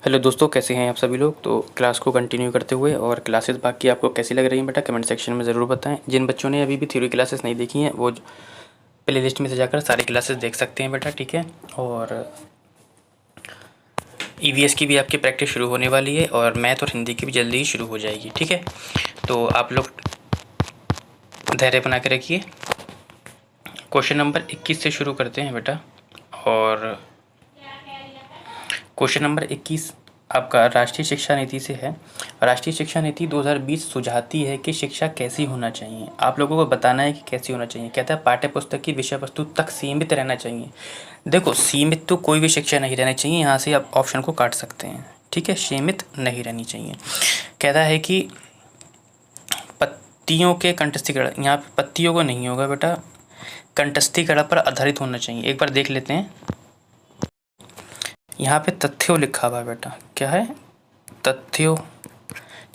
Hello दोस्तों, कैसे हैं आप सभी लोग। तो क्लास को कंटिन्यू करते हुए और क्लासेस बाकी आपको कैसी लग रही हैं बेटा, कमेंट सेक्शन में ज़रूर बताएं। जिन बच्चों ने अभी भी थ्योरी क्लासेस नहीं देखी हैं वो प्ले लिस्ट में से जाकर सारी क्लासेस देख सकते हैं बेटा, ठीक है। और ईवीएस की भी आपकी प्रैक्टिस शुरू होने वाली है और मैथ और हिंदी की भी जल्दी ही शुरू हो जाएगी, ठीक है। तो आप लोग धैर्य बना के रखिए। क्वेश्चन नंबर 21 से शुरू करते हैं बेटा। और क्वेश्चन नंबर 21 आपका राष्ट्रीय शिक्षा नीति से है। राष्ट्रीय शिक्षा नीति 2020 सुझाती है कि शिक्षा कैसी होना चाहिए। आप लोगों को बताना है कि कैसी होना चाहिए। कहता है पाठ्य पुस्तक की विषय वस्तु तक सीमित रहना चाहिए। देखो, सीमित तो कोई भी शिक्षा नहीं रहनी चाहिए, यहाँ से आप ऑप्शन को काट सकते हैं, ठीक है। सीमित नहीं रहनी चाहिए। कहता है कि पत्तियों के कंठस्थीकरण, यहाँ पे पत्तियों को नहीं होगा बेटा, कंठस्थीकरण पर आधारित होना चाहिए। एक बार देख लेते हैं, यहाँ पे तथ्यों लिखा हुआ है बेटा, क्या है, तथ्यों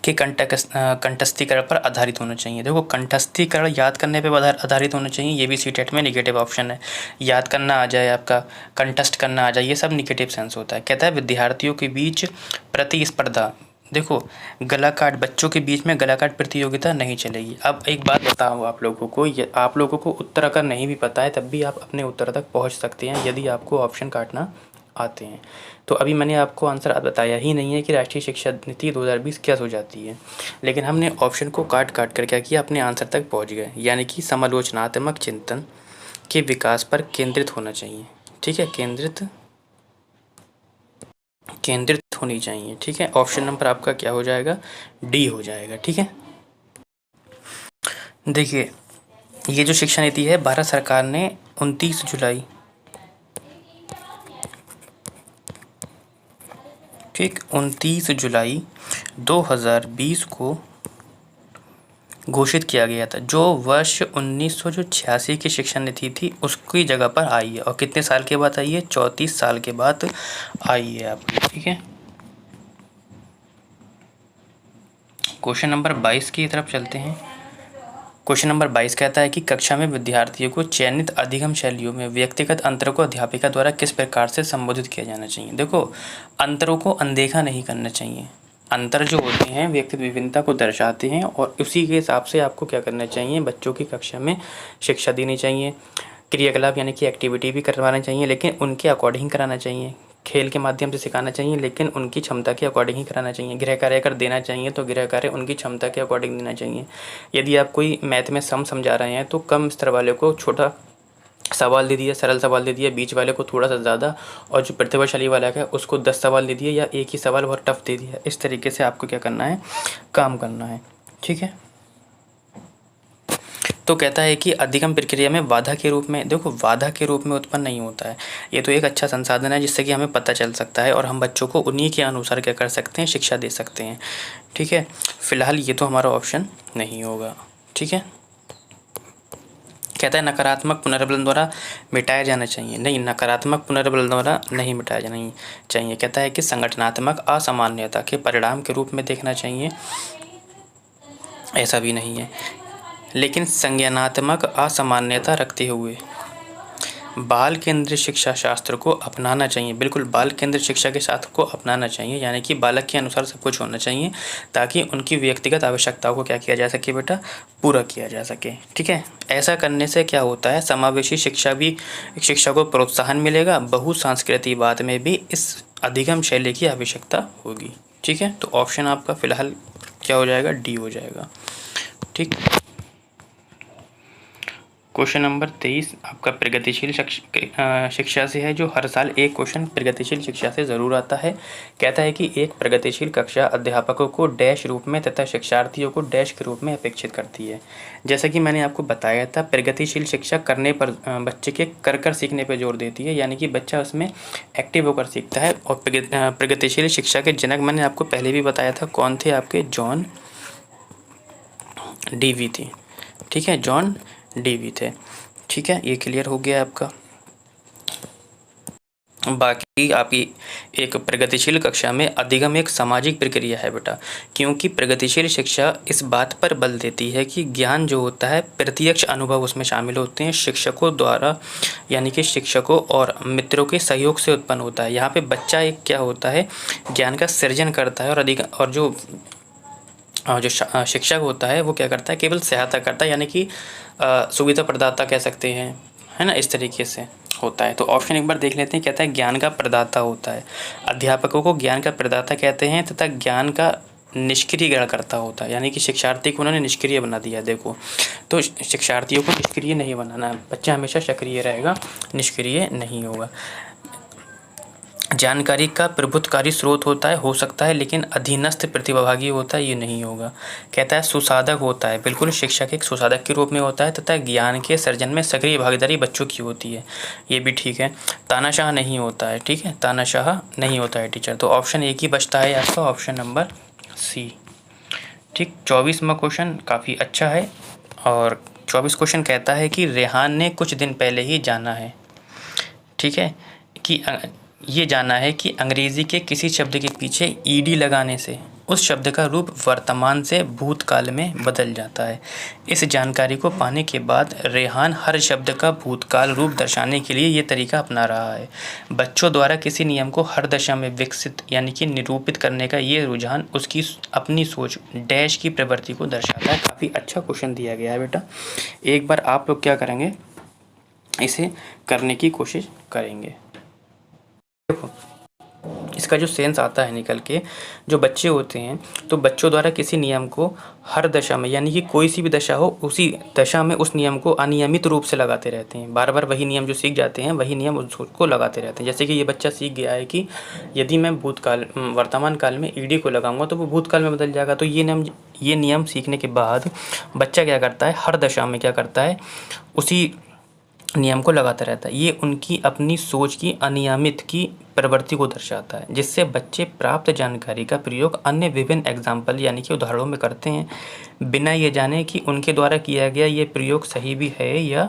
के कंठस्थीकरण पर आधारित होना चाहिए। देखो, कंठस्थीकरण याद करने पे आधारित होना चाहिए, ये भी सीटेट में निगेटिव ऑप्शन है। याद करना आ जाए, आपका कंठस्थ करना आ जाए, ये सब निगेटिव सेंस होता है। कहता है विद्यार्थियों के बीच प्रतिस्पर्धा। देखो, गला काट, बच्चों के बीच में गला काट प्रतियोगिता नहीं चलेगी। अब एक बात बताऊँ आप लोगों को, आप लोगों को उत्तर अगर नहीं भी पता है तब भी आप अपने उत्तर तक पहुँच सकते हैं यदि आपको ऑप्शन काटना आते हैं। तो अभी मैंने आपको आंसर बताया ही नहीं है कि राष्ट्रीय शिक्षा नीति 2020 क्या सुझाती है, लेकिन हमने ऑप्शन को काट काट कर क्या किया, अपने आंसर तक पहुंच गए। यानी कि समालोचनात्मक चिंतन के विकास पर केंद्रित होना चाहिए, ठीक है, केंद्रित होनी चाहिए, ठीक है। ऑप्शन नंबर आपका क्या हो जाएगा, डी हो जाएगा, ठीक है। देखिए, ये जो शिक्षा नीति है भारत सरकार ने 29 जुलाई, ठीक, 29 जुलाई 2020 को घोषित किया गया था। जो वर्ष 1986 की शिक्षा नीति थी उसकी जगह पर आई है। और कितने साल के बाद आई है, 34 साल के बाद आई है आपकी, ठीक है। क्वेश्चन नंबर 22 की तरफ चलते हैं। क्वेश्चन नंबर 22 कहता है कि कक्षा में विद्यार्थियों को चयनित अधिगम शैलियों में व्यक्तिगत अंतरों को अध्यापिका द्वारा किस प्रकार से संबोधित किया जाना चाहिए। देखो, अंतरों को अनदेखा नहीं करना चाहिए। अंतर जो होते हैं व्यक्तिगत विभिन्नता को दर्शाते हैं और उसी के हिसाब से आपको क्या करना चाहिए, बच्चों की कक्षा में शिक्षा देनी चाहिए। क्रियाकलाप यानी कि एक्टिविटी भी करवाना चाहिए, लेकिन उनके अकॉर्डिंग कराना चाहिए। खेल के माध्यम से सिखाना चाहिए, लेकिन उनकी क्षमता के अकॉर्डिंग ही कराना चाहिए। गृह कार्य अगर देना चाहिए तो गृह कार्य उनकी क्षमता के अकॉर्डिंग देना चाहिए। यदि आप कोई मैथ में सम समझा रहे हैं तो कम स्तर वाले को छोटा सवाल दे दिया, सरल सवाल दे दिया, बीच वाले को थोड़ा सा ज़्यादा, और जो प्रतिभाशाली वाला है उसको 10 सवाल दे दिए या एक ही सवाल बहुत टफ दे दिया। इस तरीके से आपको क्या करना है, काम करना है, ठीक है। तो कहता है कि अधिगम प्रक्रिया में बाधा के रूप में, देखो बाधा के रूप में उत्पन्न नहीं होता है। ये तो एक अच्छा संसाधन है जिससे कि हमें पता चल सकता है और हम बच्चों को उन्हीं के अनुसार क्या कर सकते हैं, शिक्षा दे सकते हैं, ठीक है। फिलहाल ये तो हमारा ऑप्शन नहीं होगा, ठीक है। कहता है नकारात्मक पुनर्बलन द्वारा मिटाया जाना चाहिए। नहीं, नकारात्मक पुनर्बलन द्वारा नहीं मिटाया जाना चाहिए। कहता है कि संगठनात्मक असामान्यता के परिणाम के रूप में देखना चाहिए, ऐसा भी नहीं है। लेकिन संज्ञानात्मक असामान्यता रखते हुए बाल केंद्रित शिक्षा शास्त्र को अपनाना चाहिए। बिल्कुल बाल केंद्रित शिक्षा के साथ को अपनाना चाहिए, यानी कि बालक के अनुसार सब कुछ होना चाहिए ताकि उनकी व्यक्तिगत आवश्यकताओं को क्या किया जा सके बेटा, पूरा किया जा सके, ठीक है। ऐसा करने से क्या होता है, समावेशी शिक्षा को प्रोत्साहन मिलेगा। बहुसांस्कृतिकवाद में भी इस अधिगम शैली की आवश्यकता होगी, ठीक है। तो ऑप्शन आपका फिलहाल क्या हो जाएगा, डी हो जाएगा, ठीक। क्वेश्चन नंबर 23 आपका प्रगतिशील शिक्षा से है, जो हर साल एक क्वेश्चन प्रगतिशील शिक्षा से ज़रूर आता है। कहता है कि एक प्रगतिशील कक्षा अध्यापकों को डैश रूप में तथा शिक्षार्थियों को डैश के रूप में अपेक्षित करती है। जैसा कि मैंने आपको बताया था, प्रगतिशील शिक्षा करने पर बच्चे के कर सीखने पर जोर देती है, यानी कि बच्चा उसमें एक्टिव होकर सीखता है। और प्रगतिशील शिक्षा के जनक मैंने आपको पहले भी बताया था, कौन थे आपके, जॉन डीवी थे, ठीक है, जॉन डीवी थे, ठीक है। ये क्लियर हो गया आपका। बाकी आपकी एक प्रगतिशील कक्षा में अधिगम एक सामाजिक प्रक्रिया है बेटा, क्योंकि प्रगतिशील शिक्षा इस बात पर बल देती है कि ज्ञान जो होता है प्रत्यक्ष अनुभव उसमें शामिल होते हैं, शिक्षकों द्वारा यानी कि शिक्षकों और मित्रों के सहयोग से उत्पन्न होता है। यहाँ पे बच्चा एक क्या होता है, ज्ञान का सृजन करता है और अधिक और जो शिक्षक होता है वो क्या करता है, केवल सहायता करता है, यानी कि सुविधा प्रदाता कह सकते हैं, है ना, इस तरीके से होता है। तो ऑप्शन एक बार देख लेते हैं, कहता है ज्ञान का प्रदाता होता है। अध्यापकों को ज्ञान का प्रदाता कहते हैं तथा ज्ञान का निष्क्रिय करता होता है, यानी कि शिक्षार्थी को उन्होंने निष्क्रिय बना दिया। देखो, तो शिक्षार्थियों को निष्क्रिय नहीं बनाना है, बच्चा हमेशा सक्रिय रहेगा, निष्क्रिय नहीं होगा। जानकारी का प्रभुत्वकारी स्रोत होता है, हो सकता है, लेकिन अधीनस्थ प्रतिभागी होता है, ये नहीं होगा। कहता है सुसाधक होता है, बिल्कुल शिक्षक एक सुसाधक के रूप में होता है तथा ज्ञान के सर्जन में सक्रिय भागीदारी बच्चों की होती है, ये भी ठीक है। तानाशाह नहीं होता है, ठीक है, तानाशाह नहीं होता है टीचर। तो ऑप्शन एक ही बचता है आपका, ऑप्शन नंबर सी। ठीक, 24वां क्वेश्चन काफ़ी अच्छा है। और 24 क्वेश्चन कहता है कि रेहान ने कुछ दिन पहले ही जाना है, ठीक है, कि ये जाना है कि अंग्रेज़ी के किसी शब्द के पीछे ईडी लगाने से उस शब्द का रूप वर्तमान से भूतकाल में बदल जाता है। इस जानकारी को पाने के बाद रेहान हर शब्द का भूतकाल रूप दर्शाने के लिए ये तरीका अपना रहा है। बच्चों द्वारा किसी नियम को हर दशा में विकसित यानी कि निरूपित करने का ये रुझान उसकी अपनी सोच डैश की प्रवृत्ति को दर्शाता है। काफ़ी अच्छा क्वेश्चन दिया गया है बेटा, एक बार आप लोग क्या करेंगे, इसे करने की कोशिश करेंगे। देखो, इसका जो सेंस आता है निकल के, जो बच्चे होते हैं तो बच्चों द्वारा किसी नियम को हर दशा में यानी कि कोई सी भी दशा हो उसी दशा में उस नियम को अनियमित रूप से लगाते रहते हैं, बार बार वही नियम जो सीख जाते हैं वही नियम उसको लगाते रहते हैं। जैसे कि ये बच्चा सीख गया है कि यदि मैं वर्तमान काल में ईडी को लगाऊंगा तो वो भूतकाल में बदल जाएगा। तो ये नियम सीखने के बाद बच्चा क्या करता है, हर दशा में क्या करता है, उसी नियम को लगाता रहता है। ये उनकी अपनी सोच की अनियमित की प्रवृत्ति को दर्शाता है, जिससे बच्चे प्राप्त जानकारी का प्रयोग अन्य विभिन्न एग्जाम्पल यानी कि उदाहरणों में करते हैं, बिना ये जाने कि उनके द्वारा किया गया ये प्रयोग सही भी है या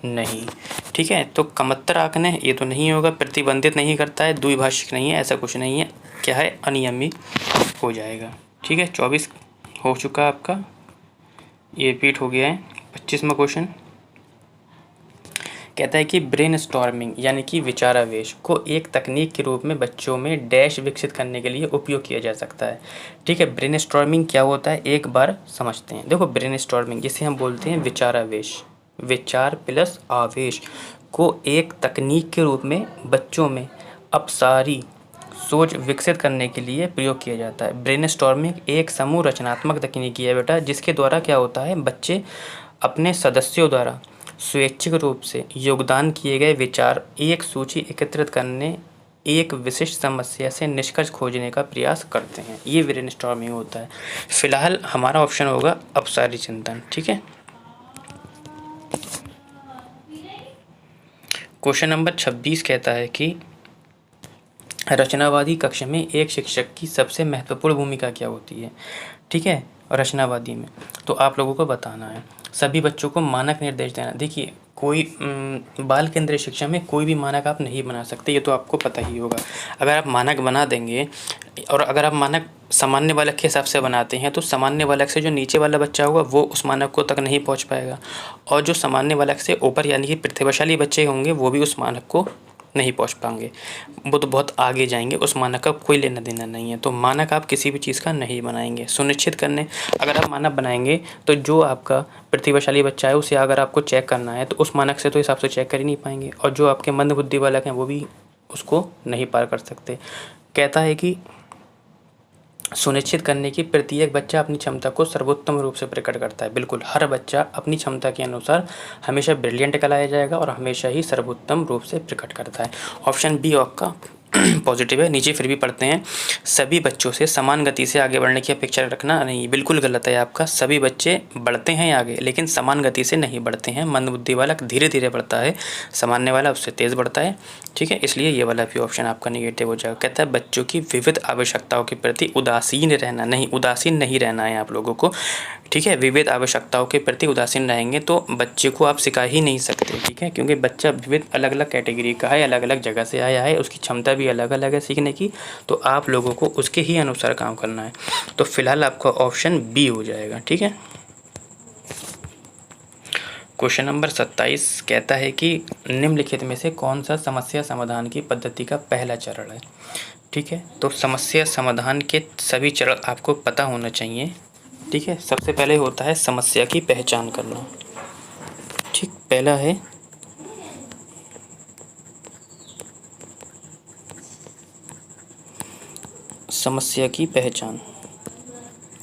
नहीं। ठीक है, तो कमतर आंकने ये तो नहीं होगा, प्रतिबंधित नहीं करता है, द्विभाषिक नहीं है, ऐसा कुछ नहीं है, क्या है, अनियमित हो जाएगा। ठीक है, 24 हो चुका आपका, ये रिपीट हो गया है। 25वां क्वेश्चन कहता है कि ब्रेन स्टॉर्मिंग यानी कि विचारावेश को एक तकनीक के रूप में बच्चों में डैश विकसित करने के लिए उपयोग किया जा सकता है। ठीक है, ब्रेन स्टॉर्मिंग क्या होता है एक बार समझते हैं। देखो, ब्रेन स्टॉर्मिंग जिसे हम बोलते हैं विचारावेश, विचार प्लस आवेश को एक तकनीक के रूप में बच्चों में अपसारी सोच विकसित करने के लिए प्रयोग किया जाता है। ब्रेन स्टॉर्मिंग एक समूह रचनात्मक तकनीक है बेटा, जिसके द्वारा क्या होता है, बच्चे अपने सदस्यों द्वारा स्वैच्छिक रूप से योगदान किए गए विचार एक सूची एकत्रित करने, एक विशिष्ट समस्या से निष्कर्ष खोजने का प्रयास करते हैं, ये ब्रेनस्टॉर्मिंग होता है। फिलहाल हमारा ऑप्शन होगा अपसारी चिंतन। ठीक है, क्वेश्चन नंबर 26 कहता है कि रचनावादी कक्षा में एक शिक्षक की सबसे महत्वपूर्ण भूमिका क्या होती है। ठीक है, रचनावादी में तो आप लोगों को बताना है, सभी बच्चों को मानक निर्देश देना। देखिए, कोई बाल केंद्रीय शिक्षा में कोई भी मानक आप नहीं बना सकते, ये तो आपको पता ही होगा। अगर आप मानक बना देंगे और अगर आप मानक सामान्य बालक के हिसाब से बनाते हैं तो सामान्य बालक से जो नीचे वाला बच्चा होगा वो उस मानक को तक नहीं पहुंच पाएगा, और जो सामान्य बालक से ऊपर यानी कि प्रतिभाशाली बच्चे होंगे वो भी उस मानक को नहीं पहुंच पाएंगे, वो तो बहुत आगे जाएंगे, उस मानक का कोई लेना देना नहीं है। तो मानक आप किसी भी चीज़ का नहीं बनाएंगे। सुनिश्चित करने, अगर आप मानक बनाएंगे तो जो आपका प्रतिभाशाली बच्चा है उसे अगर आपको चेक करना है तो उस मानक से तो हिसाब से चेक कर ही नहीं पाएंगे, और जो आपके मंद बुद्धि बालक हैं वो भी उसको नहीं पार कर सकते। कहता है कि सुनिश्चित करने की प्रत्येक बच्चा अपनी क्षमता को सर्वोत्तम रूप से प्रकट करता है। बिल्कुल, हर बच्चा अपनी क्षमता के अनुसार हमेशा ब्रिलियंट कहलाया जाएगा और हमेशा ही सर्वोत्तम रूप से प्रकट करता है। ऑप्शन बी आपका पॉजिटिव है। नीचे फिर भी पढ़ते हैं, सभी बच्चों से समान गति से आगे बढ़ने की अपेक्षा रखना नहीं, बिल्कुल गलत है आपका। सभी बच्चे बढ़ते हैं आगे लेकिन समान गति से नहीं बढ़ते हैं। मंदबुद्धि वाला धीरे धीरे बढ़ता है, सामान्य वाला उससे तेज़ बढ़ता है। ठीक है, इसलिए ये वाला भी ऑप्शन आपका निगेटिव हो जाएगा। कहता है बच्चों की विविध आवश्यकताओं के प्रति उदासीन रहना नहीं, उदासीन नहीं रहना है आप लोगों को। ठीक है, विविध आवश्यकताओं के प्रति उदासीन रहेंगे तो बच्चे को आप सिखा ही नहीं सकते। ठीक है, क्योंकि बच्चा विविध अलग अलग कैटेगरी का है, अलग अलग जगह से आया है, उसकी क्षमता भी अलग अलग है सीखने की, तो आप लोगों को उसके ही अनुसार काम करना है। तो फिलहाल आपका ऑप्शन बी हो जाएगा। ठीक है, क्वेश्चन नंबर 27 कहता है कि निम्नलिखित में से कौन सा समस्या समाधान की पद्धति का पहला चरण है। ठीक है, तो समस्या समाधान के सभी चरण आपको पता होना चाहिए। ठीक है, सबसे पहले होता है समस्या की पहचान करना। ठीक, पहला है समस्या की पहचान।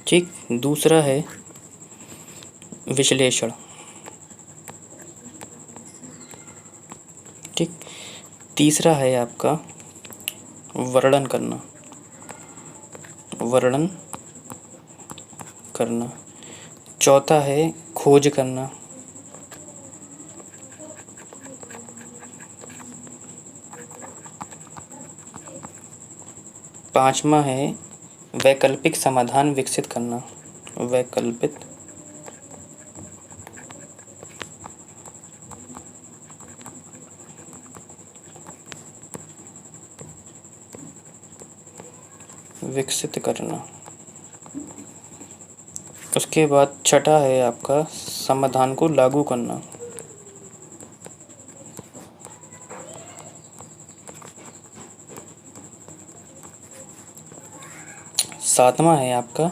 ठीक, दूसरा है विश्लेषण। ठीक, तीसरा है आपका वर्णन करना, वर्णन करना। चौथा है खोज करना। पांचवा है वैकल्पिक समाधान विकसित करना, वैकल्पिक विकसित करना। उसके बाद छठा है आपका समाधान को लागू करना। सातवां है आपका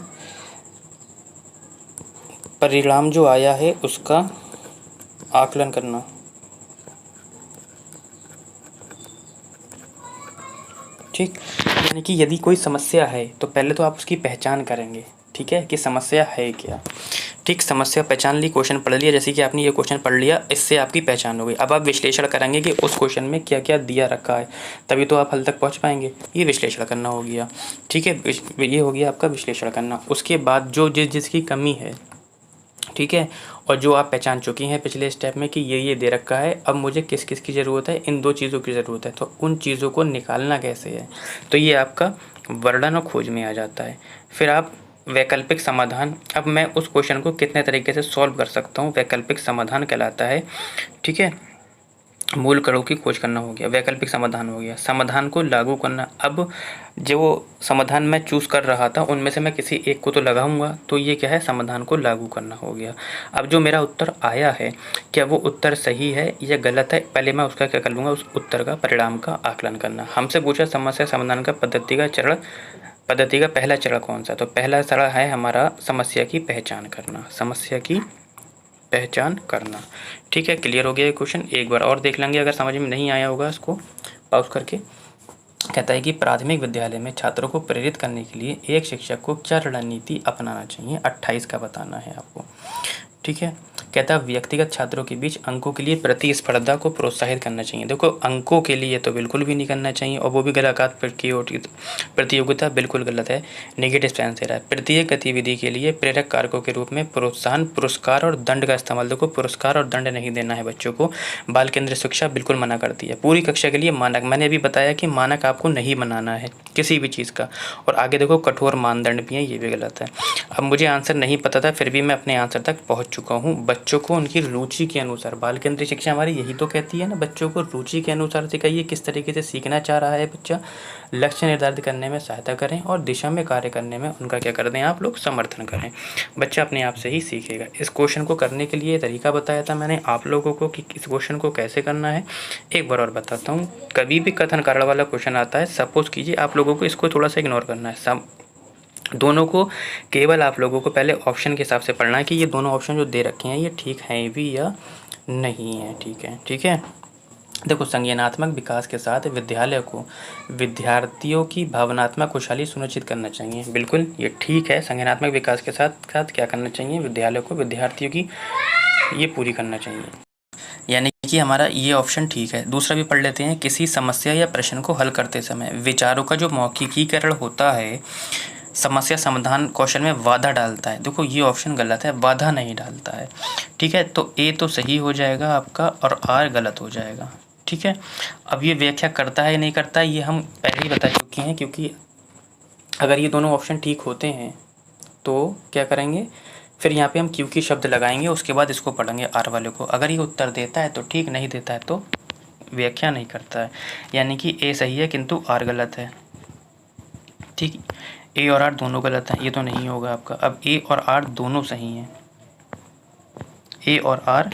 परिणाम जो आया है उसका आकलन करना। ठीक, यानी कि यदि कोई समस्या है तो पहले तो आप उसकी पहचान करेंगे। ठीक है, कि समस्या है क्या। ठीक, समस्या पहचान ली, क्वेश्चन पढ़ लिया, जैसे कि आपने ये क्वेश्चन पढ़ लिया, इससे आपकी पहचान हो गई। अब आप विश्लेषण करेंगे कि उस क्वेश्चन में क्या क्या दिया रखा है, तभी तो आप हल तक पहुंच पाएंगे। ये विश्लेषण करना हो गया। ठीक है, ये हो गया आपका विश्लेषण करना। उसके बाद जो जिसकी कमी है, ठीक है, और जो आप पहचान चुकी हैं पिछले स्टेप में कि ये दे रखा है, अब मुझे किस किस की ज़रूरत है, इन दो चीज़ों की ज़रूरत है, तो उन चीज़ों को निकालना कैसे है, तो ये आपका वर्णन और खोज में आ जाता है। फिर आप वैकल्पिक समाधान, अब मैं उस क्वेश्चन को कितने तरीके से सॉल्व कर सकता हूँ, वैकल्पिक समाधान कहलाता है। ठीक है, मूल कणों की खोज करना हो गया, वैकल्पिक समाधान हो गया। समाधान को लागू करना, अब जो समाधान मैं चूज़ कर रहा था उनमें से मैं किसी एक को तो लगाऊंगा, तो ये क्या है, समाधान को लागू करना हो गया। अब जो मेरा उत्तर आया है, क्या वो उत्तर सही है या गलत है, पहले मैं उसका क्या कर लूँगा, उस उत्तर का परिणाम का आकलन करना। हमसे पूछा समस्या समाधान का पद्धति का पहला चरण कौन सा, तो पहला चरण है हमारा समस्या की पहचान करना, समस्या की पहचान करना। ठीक है, क्लियर हो गया ये क्वेश्चन। एक बार और देख लेंगे, अगर समझ में नहीं आया होगा इसको पॉज करके। कहता है कि प्राथमिक विद्यालय में छात्रों को प्रेरित करने के लिए एक शिक्षक को क्या रणनीति अपनाना चाहिए, 28 का बताना है आपको। ठीक है, कहता है व्यक्तिगत छात्रों के बीच अंकों के लिए प्रतिस्पर्धा को प्रोत्साहित करना चाहिए। देखो, अंकों के लिए तो बिल्कुल भी नहीं करना चाहिए, और वो भी गलाघात प्रतियोगिता बिल्कुल गलत है, नेगेटिव सेंस दे रहा है। प्रत्येक गतिविधि के लिए प्रेरक कारकों के रूप में प्रोत्साहन, पुरस्कार और दंड का इस्तेमाल। देखो, पुरस्कार और दंड नहीं देना है बच्चों को, बाल केंद्रित शिक्षा बिल्कुल मना करती है। पूरी कक्षा के लिए मानक, मैंने अभी बताया कि मानक आपको नहीं बनाना है किसी भी चीज़ का, और आगे देखो कठोर मानदंड भी है, ये भी गलत है। अब मुझे आंसर नहीं पता था, फिर भी मैं अपने आंसर तक पहुँच चुका हूँ। बच्चों को उनकी रुचि के अनुसार, बाल केंद्रित शिक्षा हमारी यही तो कहती है ना, बच्चों को रुचि के अनुसार सिखाइए, किस तरीके से सीखना चाह रहा है बच्चा, लक्ष्य निर्धारित करने में सहायता करें और दिशा में कार्य करने में उनका क्या कर दें आप लोग, समर्थन करें। बच्चा अपने आप से ही सीखेगा। इस क्वेश्चन को करने के लिए तरीका बताया था मैंने आप लोगों को कि इस क्वेश्चन को कैसे करना है। एक बार और बताता हूँ, कभी भी कथन कारण वाला क्वेश्चन आता है, सपोज कीजिए आप लोगों को इसको थोड़ा सा इग्नोर करना है, सब दोनों को केवल आप लोगों को पहले ऑप्शन के हिसाब से पढ़ना है कि ये दोनों ऑप्शन जो दे रखे हैं ये ठीक हैं भी या नहीं है। ठीक है, ठीक है। देखो, संज्ञानात्मक विकास के साथ विद्यालय को विद्यार्थियों की भावनात्मक खुशहाली सुनिश्चित करना चाहिए। बिल्कुल ये ठीक है, संज्ञानात्मक विकास के साथ साथ क्या करना चाहिए, विद्यालय को विद्यार्थियों की ये पूरी करना चाहिए, यानी कि हमारा ये ऑप्शन ठीक है। दूसरा भी पढ़ लेते हैं, किसी समस्या या प्रश्न को हल करते समय विचारों का जो मौखिकीकरण होता है समस्या समाधान कौशल में बाधा डालता है। देखो, ये ऑप्शन गलत है, बाधा नहीं डालता है। ठीक है, तो ए तो सही हो जाएगा आपका और आर गलत हो जाएगा। ठीक है, अब ये व्याख्या करता है नहीं करता है ये हम पहले ही बता चुके हैं, क्योंकि अगर ये दोनों ऑप्शन ठीक होते हैं तो क्या करेंगे, फिर यहाँ पे हम क्यों की शब्द लगाएंगे, उसके बाद इसको पढ़ेंगे आर वाले को। अगर ये उत्तर देता है तो ठीक, नहीं देता है तो व्याख्या नहीं करता है, यानी कि ए सही है किंतु आर गलत है। ठीक, ए और आर दोनों गलत हैं, ये तो नहीं होगा आपका। अब ए और आर दोनों सही हैं, ए और आर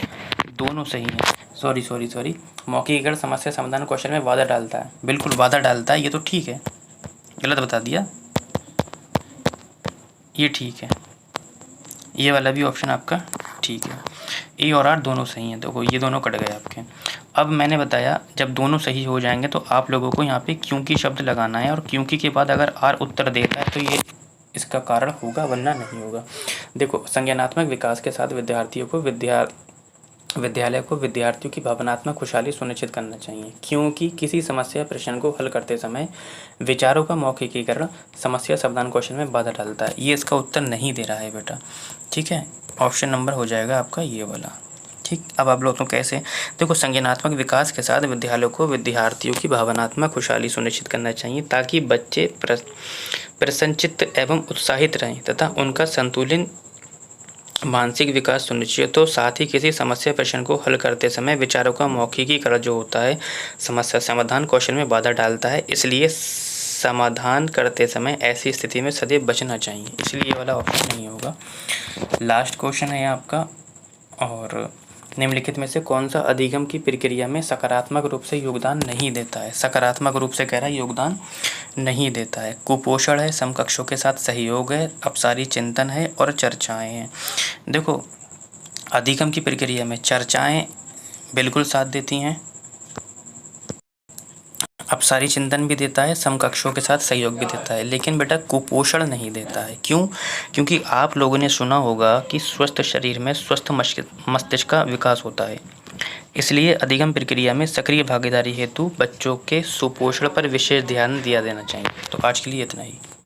दोनों सही हैं। सॉरी, मौखिकरण समस्या समाधान क्वेश्चन में वादा डालता है, बिल्कुल वादा डालता है, ये तो ठीक है। गलत बता दिया, ये ठीक है, ये वाला भी ऑप्शन आपका ठीक है। ए और आर दोनों सही हैं, देखो ये दोनों कट गए आपके। अब मैंने बताया जब दोनों सही हो जाएंगे तो आप लोगों को यहाँ पे क्योंकि शब्द लगाना है, और क्योंकि के बाद अगर आर उत्तर देता है तो ये इसका कारण होगा, वरना नहीं होगा। देखो, संज्ञानात्मक विकास के साथ विद्यालय को विद्यार्थियों की भावनात्मक खुशहाली सुनिश्चित करना चाहिए, क्योंकि किसी समस्या प्रश्न को हल करते समय विचारों का मौखिकीकरण समस्या समाधान क्वेश्चन में बाधा डालता है। ये इसका उत्तर नहीं दे रहा है बेटा, ठीक है। ऑप्शन नंबर हो जाएगा आपका ये वाला, ठीक। अब आप लोग तो कैसे, देखो, संज्ञानात्मक विकास के साथ विद्यालयों को विद्यार्थियों की भावनात्मक खुशहाली सुनिश्चित करना चाहिए, ताकि बच्चे प्रसन्नचित्त एवं उत्साहित रहें तथा उनका संतुलित मानसिक विकास सुनिश्चित हो। साथ ही किसी समस्या प्रश्न को हल करते समय विचारों का मौखिकीकरण जो होता है समस्या समाधान कौशल में बाधा डालता है, इसलिए समाधान करते समय ऐसी स्थिति में सदैव बचना चाहिए, इसलिए ये वाला ऑप्शन नहीं होगा। लास्ट क्वेश्चन है आपका, और निम्नलिखित में से कौन सा अधिगम की प्रक्रिया में सकारात्मक रूप से योगदान नहीं देता है। सकारात्मक रूप से कह रहा है योगदान नहीं देता है। कुपोषण है, समकक्षों के साथ सहयोग है, अपसारी चिंतन है और चर्चाएं हैं। देखो, अधिगम की प्रक्रिया में चर्चाएं बिल्कुल साथ देती हैं, अपसारी चिंतन भी देता है, समकक्षों के साथ सहयोग भी देता है, लेकिन बेटा कुपोषण नहीं देता है। क्यों? क्योंकि आप लोगों ने सुना होगा कि स्वस्थ शरीर में स्वस्थ मस्तिष्क का विकास होता है, इसलिए अधिगम प्रक्रिया में सक्रिय भागीदारी हेतु बच्चों के सुपोषण पर विशेष ध्यान दिया देना चाहिए। तो आज के लिए इतना ही।